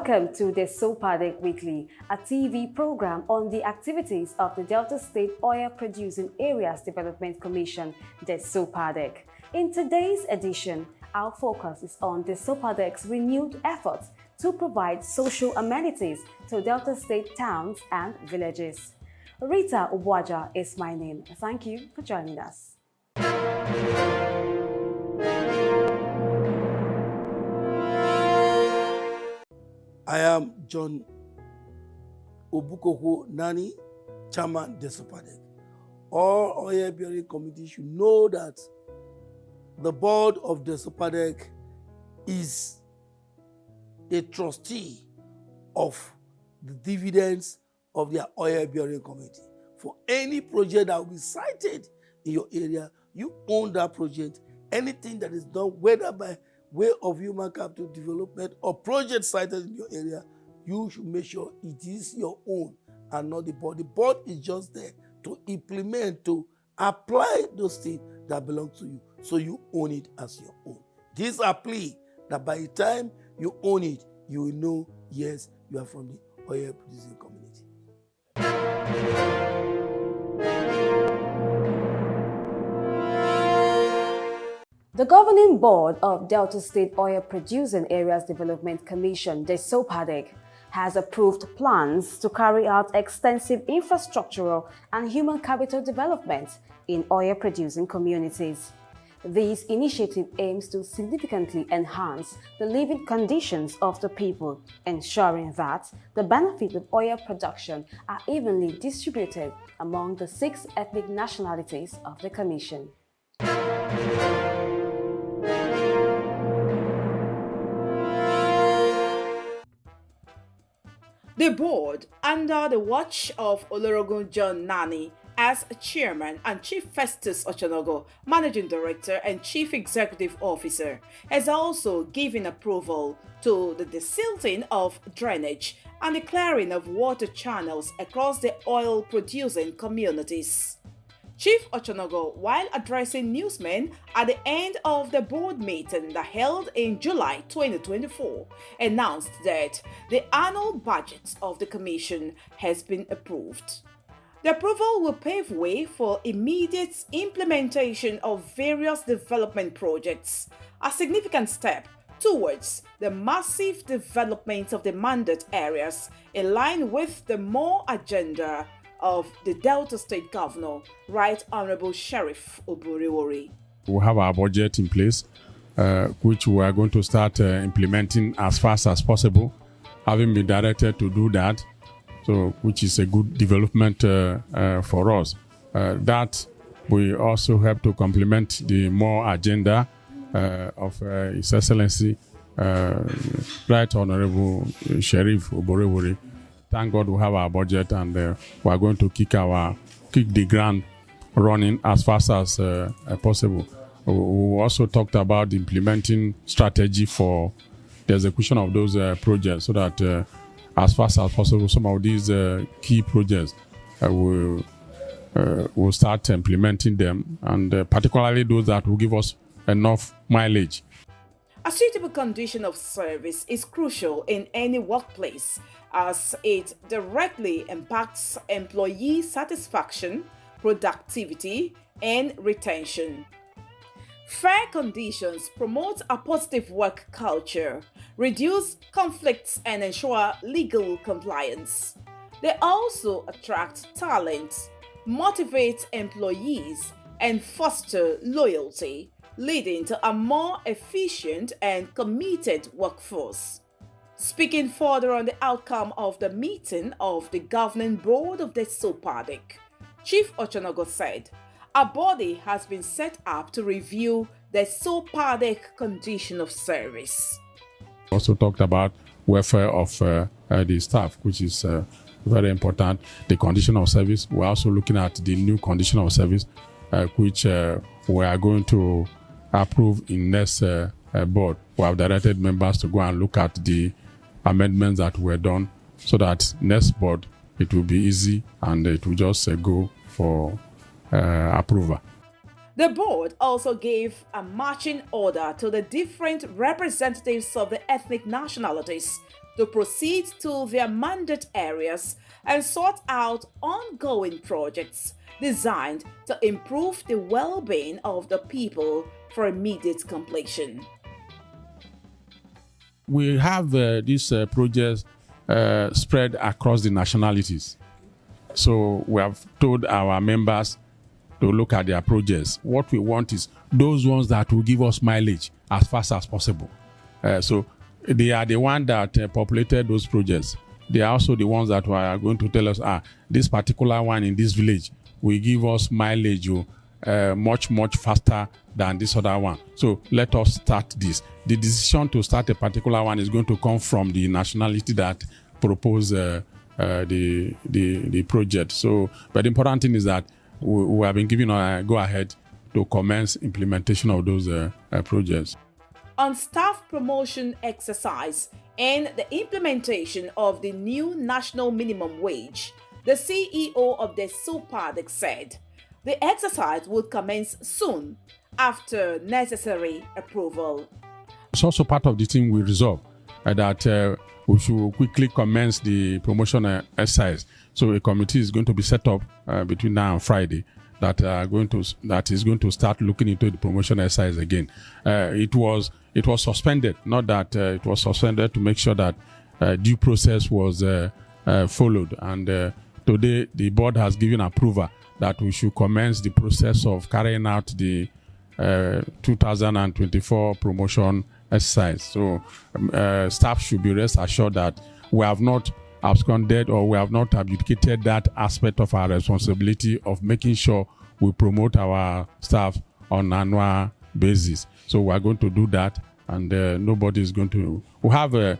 Welcome to Desopadec Weekly, a TV program on the activities of the Delta State Oil Producing Areas Development Commission, Desopadec. In today's edition, our focus is on Desopadec's renewed efforts to provide social amenities to Delta State towns and villages. Rita Uwaja is my name. Thank you for joining us. I am John Obukoko Nani, Chairman Desopadec. All oil bearing committees should know that the board of Desopadec is a trustee of the dividends of their oil bearing committee. For any project that will be cited in your area, you own that project. Anything that is done, whether by way of human capital development or project cited in your area, you should make sure it is your own and not the board. The board is just there to implement, to apply those things that belong to you, so you own it as your own. This is a plea that by the time you own it, you will know, yes, you are from the oil producing community. The governing board of Delta State Oil Producing Areas Development Commission, Desopadec, has approved plans to carry out extensive infrastructural and human capital development in oil-producing communities. This initiative aims to significantly enhance the living conditions of the people, ensuring that the benefits of oil production are evenly distributed among the 6 ethnic nationalities of the Commission. The board, under the watch of Olorogun John Nani as chairman and Chief Festus Ochonogo, managing director and chief executive officer, has also given approval to the desilting of drainage and the clearing of water channels across the oil-producing communities. Chief Ochonogo, while addressing newsmen at the end of the board meeting that held in July 2024, announced that the annual budget of the commission has been approved. The approval will pave way for immediate implementation of various development projects, a significant step towards the massive development of the mandate areas in line with the more agenda of the Delta State Governor, Right Honorable Sheriff Oborewori. We have our budget in place, which we are going to start implementing as fast as possible, having been directed to do that, so which is a good development for us. That will also help to complement the more agenda of His Excellency, Right Honorable Sheriff Oborewori. Thank God we have our budget, and we are going to kick the ground running as fast as possible. We also talked about the implementing strategy for the execution of those projects, so that as fast as possible, some of these key projects will start implementing them, and particularly those that will give us enough mileage. A suitable condition of service is crucial in any workplace, as it directly impacts employee satisfaction, productivity, and retention. Fair conditions promote a positive work culture, reduce conflicts, and ensure legal compliance. They also attract talent, motivate employees, and foster loyalty, leading to a more efficient and committed workforce. Speaking further on the outcome of the meeting of the governing board of Desopadec, Chief Ochonogo said, a body has been set up to review the Desopadec condition of service. Also talked about welfare of the staff, which is very important. The condition of service. We're also looking at the new condition of service, which we are going to approve in next board. We have directed members to go and look at the amendments that were done, so that next board it will be easy and it will just go for approval. The board also gave a marching order to the different representatives of the ethnic nationalities to proceed to their mandate areas and sort out ongoing projects designed to improve the well-being of the people for immediate completion. We have these projects spread across the nationalities. So we have told our members to look at their projects. What we want is those ones that will give us mileage as fast as possible. So they are the ones that populated those projects. They are also the ones that are going to tell us, this particular one in this village will give us mileage much, much faster than this other one. So let us start this. The decision to start a particular one is going to come from the nationality that propose the project. So, but the important thing is that we have been given a go-ahead to commence implementation of those projects. On staff promotion exercise and the implementation of the new national minimum wage, the CEO of Desopadec said the exercise would commence soon after necessary approval. It's also part of the thing we resolve that we should quickly commence the promotion exercise. So a committee is going to be set up between now and Friday that is going to start looking into the promotion exercise again. It was suspended, not that it was suspended to make sure that due process was followed. And today the board has given approval that we should commence the process of carrying out the 2024 promotion exercise. So staff should be rest assured that we have not absconded or we have not abdicated that aspect of our responsibility of making sure we promote our staff on an annual basis. So we are going to do that, and nobody is going to. We have a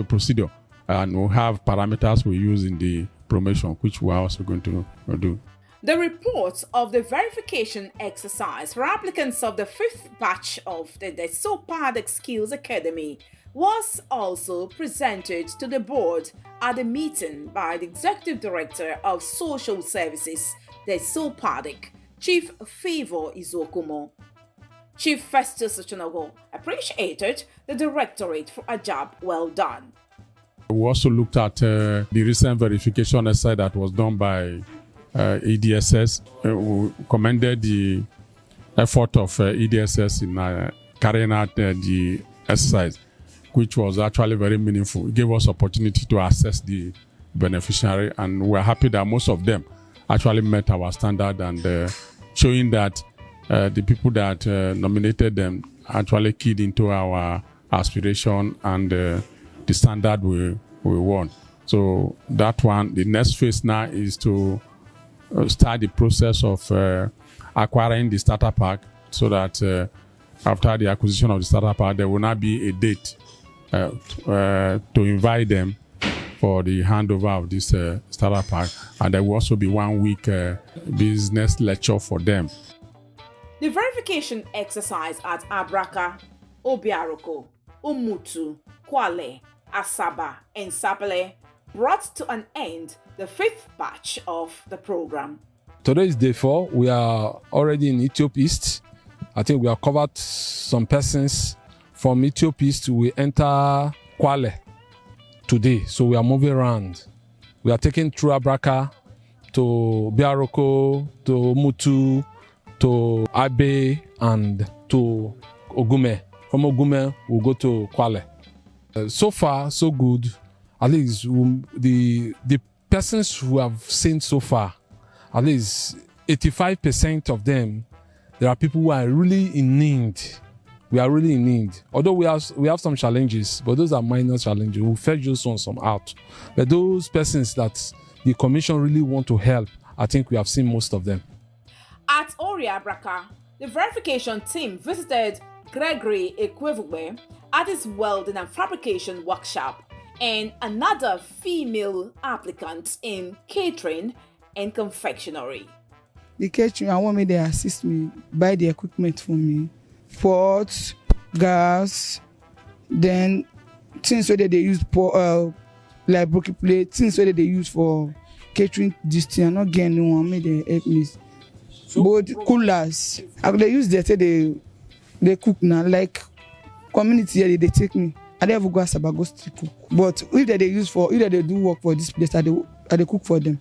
procedure, and we have parameters we use in the promotion, which we are also going to do. The report of the verification exercise for applicants of the 5th batch of the Desopadec Skills Academy was also presented to the board at the meeting by the Executive Director of Social Services, Desopadec, Chief Favor Izokumo. Chief Festus Ochonogo appreciated the Directorate for a job well done. We also looked at the recent verification essay that was done by EDSS. We commended the effort of EDSS in carrying out the exercise, which was actually very meaningful. It gave us opportunity to assess the beneficiary, and we're happy that most of them actually met our standard, and showing that the people that nominated them actually keyed into our aspiration and the standard we want. So that one, the next phase now is to start the process of acquiring the starter pack, so that after the acquisition of the starter pack, there will not be a date to invite them for the handover of this starter pack, and there will also be 1 week business lecture for them. The verification exercise at Abraka, Obiaroko, Umutu, Kwale, Asaba, and Sapele brought to an end the 5th batch of the program. Today is day 4. We are already in Ethiopia East. I think we have covered some persons from Ethiopia East. We enter Kwale today, so we are moving around. We are taking through Abraka to Biaroko, to Mutu, to Abe, and to Ogume. From Ogume, we'll go to Kwale. So far, so good. At least the persons who have seen so far, at least 85% of them, there are people who are really in need. We are really in need. Although we have some challenges, but those are minor challenges. We'll fetch those ones some out. But those persons that the commission really want to help, I think we have seen most of them. At Oriabraka, the verification team visited Gregory Ekwevugbe at his welding and fabrication workshop and another female applicant in catering and confectionery. The catering, I want me to assist me, buy the equipment for me. Pots, gas, then things where they use like broken plate, things where they use for catering this thing. I'm not getting no one, they help me. So, but coolers, they use that they cook now, like community here, they take me. I don't ever go Asaba go still cook. But if they use for, if they do work for this place, I they cook for them.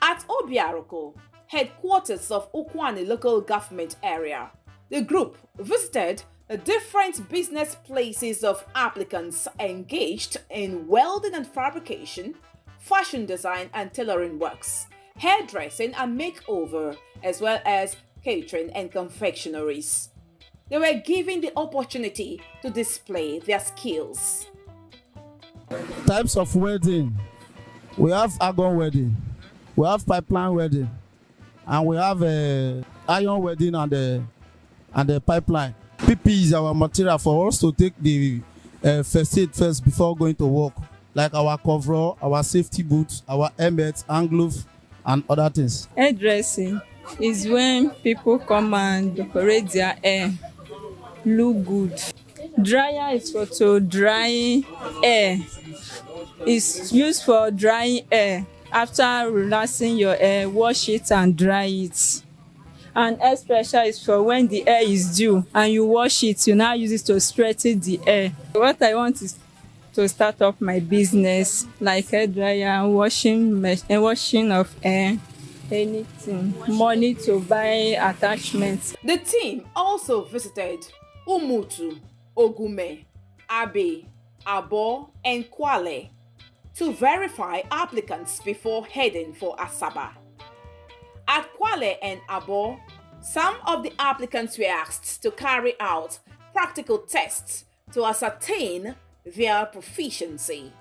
At Obiaroko, headquarters of Ukwane local government area, the group visited the different business places of applicants engaged in welding and fabrication, fashion design and tailoring works, hairdressing and makeover, as well as catering and confectionaries. They were given the opportunity to display their skills. Types of wedding. We have argon wedding, we have pipeline wedding, and we have iron wedding and the pipeline. PP is our material for us to take the first aid first before going to work, like our coverall, our safety boots, our helmets, hand gloves, and other things. Hairdressing is when people come and decorate their hair, look good. Dryer is for to dry hair. It's used for drying hair. After relaxing your hair, wash it and dry it. And hair stretcher is for when the hair is due and you wash it, you now use it to straighten the hair. What I want is to start up my business, like hair dryer, washing of hair, anything, money to buy attachments. The team also visited Umutu, Ogume, Abe, Abo, and Kwale to verify applicants before heading for Asaba. At Kwale and Abo, some of the applicants were asked to carry out practical tests to ascertain their proficiency.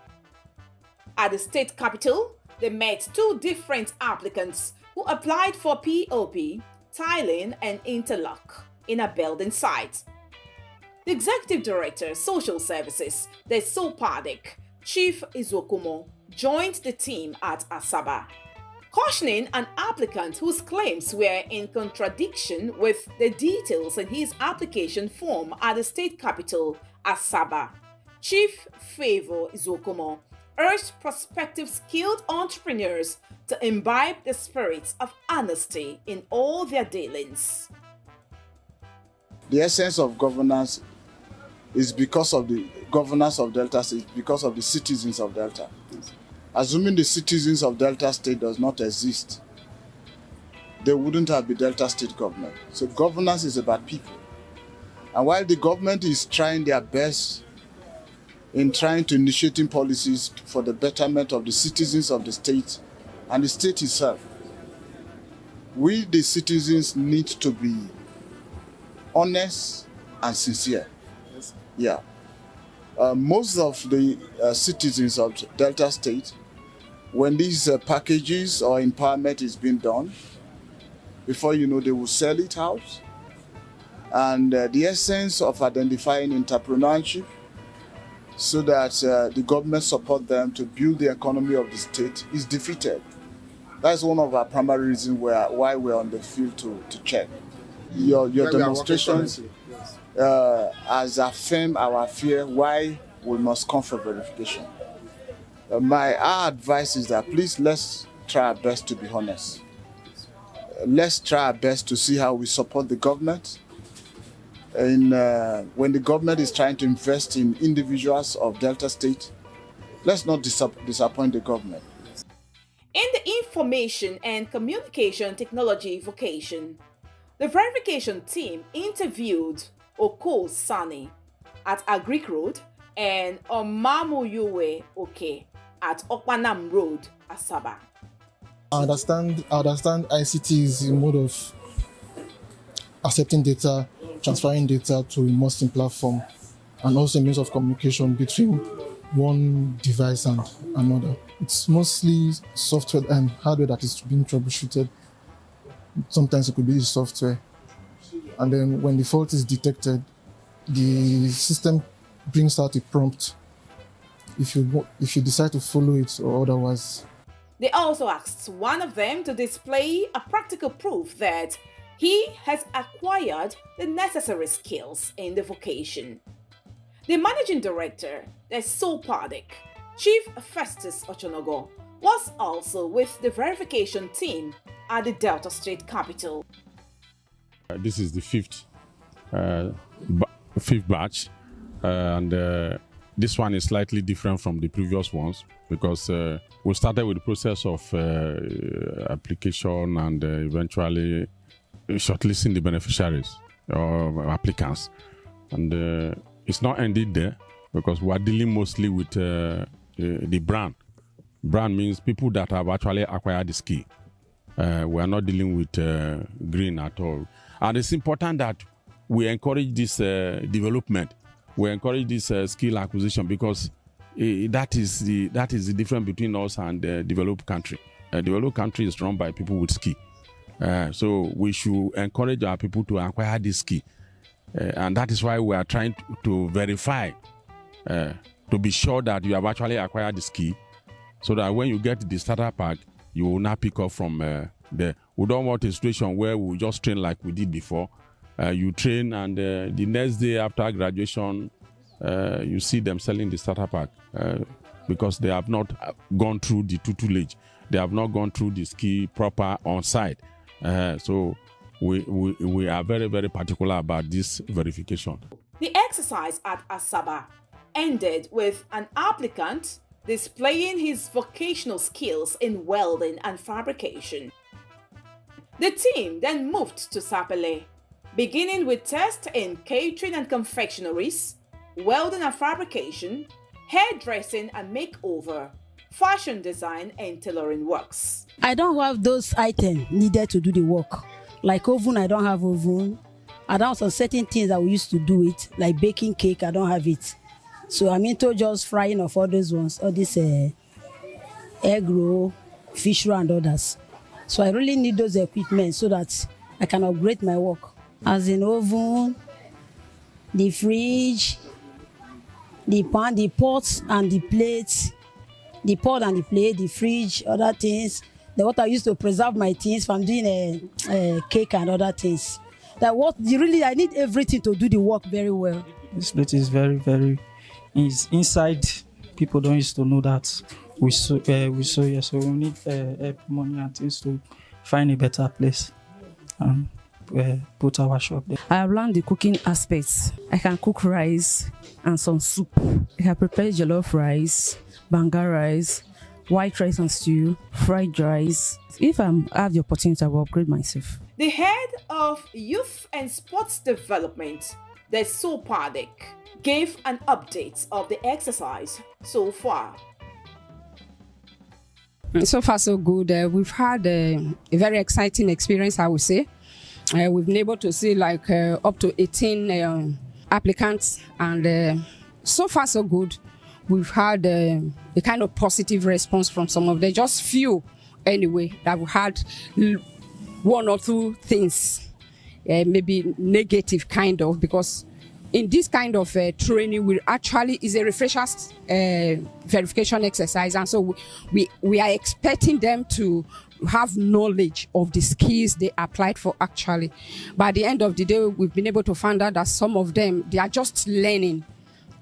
At the state capital, they met two different applicants who applied for POP, tiling, and interlock in a building site. The Executive Director, Social Services, Desopadec, Chief Izokumo, joined the team at Asaba, cautioning an applicant whose claims were in contradiction with the details in his application form at the state capital, Asaba. Chief Favor Izokumo urged prospective skilled entrepreneurs to imbibe the spirit of honesty in all their dealings. The essence of governance is because of the governance of Delta State, because of the citizens of Delta. Assuming the citizens of Delta State does not exist, there wouldn't have been Delta State government. So governance is about people. And while the government is trying their best in trying to initiating policies for the betterment of the citizens of the state and the state itself, we, the citizens, need to be honest and sincere. Yeah. Most of the citizens of Delta State, when these packages or empowerment is being done, before you know, they will sell it out And the essence of identifying entrepreneurship so that the government support them to build the economy of the state is defeated. That's one of our primary reasons why we're on the field to check. Your demonstrations has affirmed our fear why we must come for verification. Our advice is that please let's try our best to be honest. Let's try our best to see how we support the government. When the government is trying to invest in individuals of Delta State, let's not disappoint the government. In the Information and Communication Technology vocation, the verification team interviewed Oko Sani at Agric Road and Omamuyuwe Oke at Okpanam Road, Asaba. I understand ICT is a mode of accepting data, transferring data to a more simpler form, and also a means of communication between one device and another. It's mostly software and hardware that is being troubleshooted. Sometimes it could be the software. And then when the fault is detected, the system brings out a prompt if you decide to follow it or otherwise. They also asked one of them to display a practical proof that he has acquired the necessary skills in the vocation. The managing director, Desopadec, Chief Festus Ochonogo, was also with the verification team at the Delta State capital. This is the fifth batch, and this one is slightly different from the previous ones because we started with the process of application and eventually shortlisting the beneficiaries or applicants, and it's not ended there because we are dealing mostly with the brand. Brand means people that have actually acquired the skill. We are not dealing with green at all, and it's important that we encourage this development. We encourage this skill acquisition because that is the difference between us and the developed country. A developed country is run by people with skill. So we should encourage our people to acquire this skill. And that is why we are trying to verify, to be sure that you have actually acquired the skill, so that when you get the starter pack, you will not pick up from there. We don't want a situation where we just train like we did before. You train and the next day after graduation, you see them selling the starter pack because they have not gone through the tutelage. They have not gone through the skill proper on site. So we are very, very particular about this verification. The exercise at Asaba ended with an applicant displaying his vocational skills in welding and fabrication. The team then moved to Sapele, beginning with tests in catering and confectionaries, welding and fabrication, hairdressing and makeover, fashion design and tailoring works. I don't have those items needed to do the work. Like oven, I don't have oven. I don't have certain things that we used to do it, like baking cake, I don't have it. So I'm into just frying of all those ones, all this egg roll, fish roll and others. So I really need those equipment so that I can upgrade my work. As in oven, the fridge, the pan, the pots and the plates, the pot and the plate, the fridge, other things. The water I used to preserve my things from doing a cake and other things. I need everything to do the work very well. This place is very, very inside. People don't used to know that we saw here, so we need help, money and things to find a better place and put our shop there. I have learned the cooking aspects. I can cook rice and some soup. I have prepared jollof rice, banga rice, white rice and stew, fried rice. If I have the opportunity, I will upgrade myself. The head of Youth and Sports Development, Desopadec, gave an update of the exercise so far. So far, so good. We've had a very exciting experience, I would say. We've been able to see like up to 18 applicants, and so far, so good. We've had a kind of positive response from some of them, just few anyway, that we had one or two things maybe negative kind of, because in this kind of training, we actually is a refresher verification exercise, and so we are expecting them to have knowledge of the skills they applied for actually. By the end of the day, we've been able to find out that some of them, they are just learning.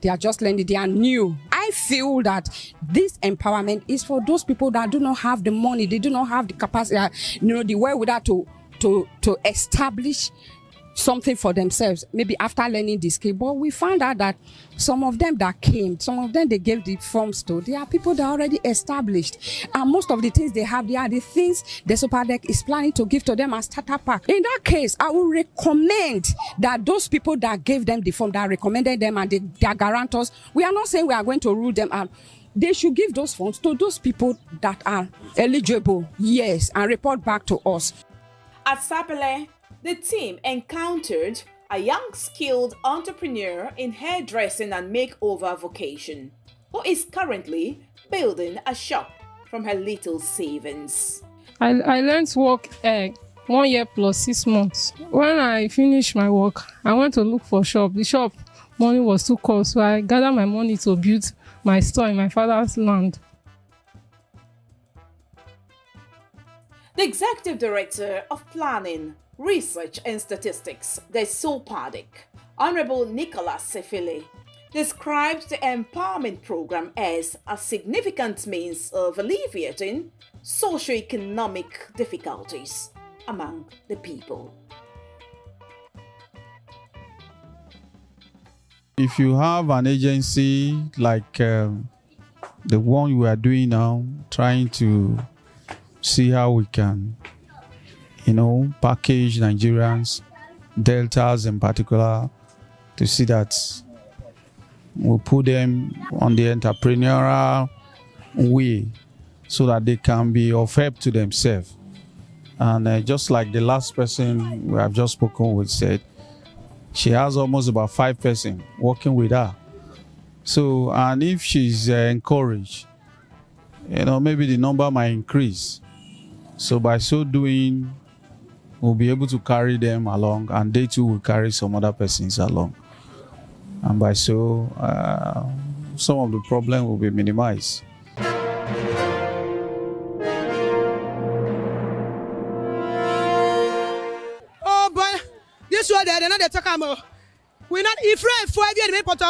They are new. I feel that this empowerment is for those people that do not have the money, they do not have the capacity, the wherewithal to establish something for themselves, maybe after learning the skill. But we found out that some of them that came, some of them they gave the forms to, they are people that are already established. And most of the things they have, they are the things Desopadec is planning to give to them as starter pack. In that case, I will recommend that those people that gave them the form, that recommended them, and they are guarantors, we are not saying we are going to rule them out. They should give those funds to those people that are eligible, yes, and report back to us. At Sapele, the team encountered a young skilled entrepreneur in hairdressing and makeover vocation, who is currently building a shop from her little savings. I learned to work 1 year plus 6 months. When I finished my work, I went to look for a shop. The shop money was too cost, so I gathered my money to build my store in my father's land. The Executive Director of Planning, Research and Statistics, Desopadec, Honorable Nicholas Sefele, described the empowerment program as a significant means of alleviating socio-economic difficulties among the people. If you have an agency like the one we are doing now, trying to see how we can, package Nigerians, Deltas in particular, to see that we put them on the entrepreneurial way so that they can be of help to themselves. And just like the last person we have just spoken with said, she has almost about 5 persons working with her. So, and if she's encouraged, maybe the number might increase. So by so doing, we'll be able to carry them along, and they too will carry some other persons along. And by so, some of the problem will be minimized. Oh boy, this one they're not they talk about. We're not afraid for every enemy pot.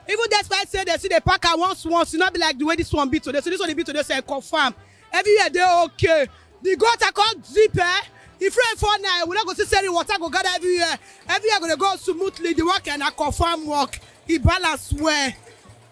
Even despite say they see the packer once, it's not be like the way this one be today. So this one be today say confirm. Every year they're okay. The gutter called zip, If rain fall now, we're not going to say water go gather every year. Every year going to go smoothly. The work and a confirm work. He balance where.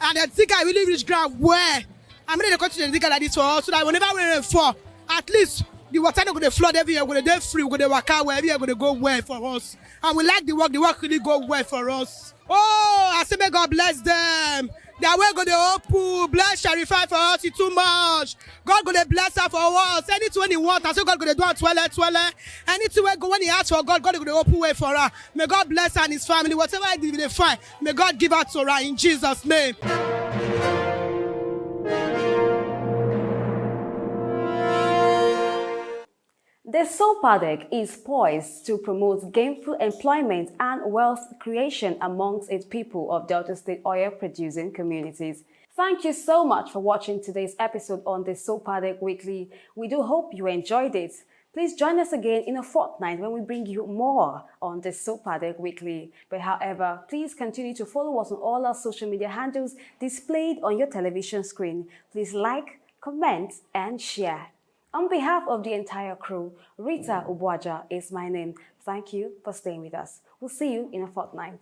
And the think I really reach ground where. I'm ready to continue to think like this for us so that whenever we fall, at least the water not going to flood every year. We're going to free. We're going to work out where every year going to go well for us. And we like the work really go well for us. Oh, I say may God bless them. That way going to open, bless Sharifai for us, it's too much. God going to bless her for us. Anything he wants, and so God going to do it twirl. Anything when he asks for God, God going to open way for her. May God bless her and his family. Whatever I did, they find. May God give her to her in Jesus' name. Desopadec is poised to promote gainful employment and wealth creation amongst its people of Delta State oil-producing communities. Thank you so much for watching today's episode on Desopadec Weekly. We do hope you enjoyed it. Please join us again in a fortnight when we bring you more on Desopadec Weekly. But however, please continue to follow us on all our social media handles displayed on your television screen. Please like, comment, and share. On behalf of the entire crew, Rita Ubuaja is my name. Thank you for staying with us. We'll see you in a fortnight.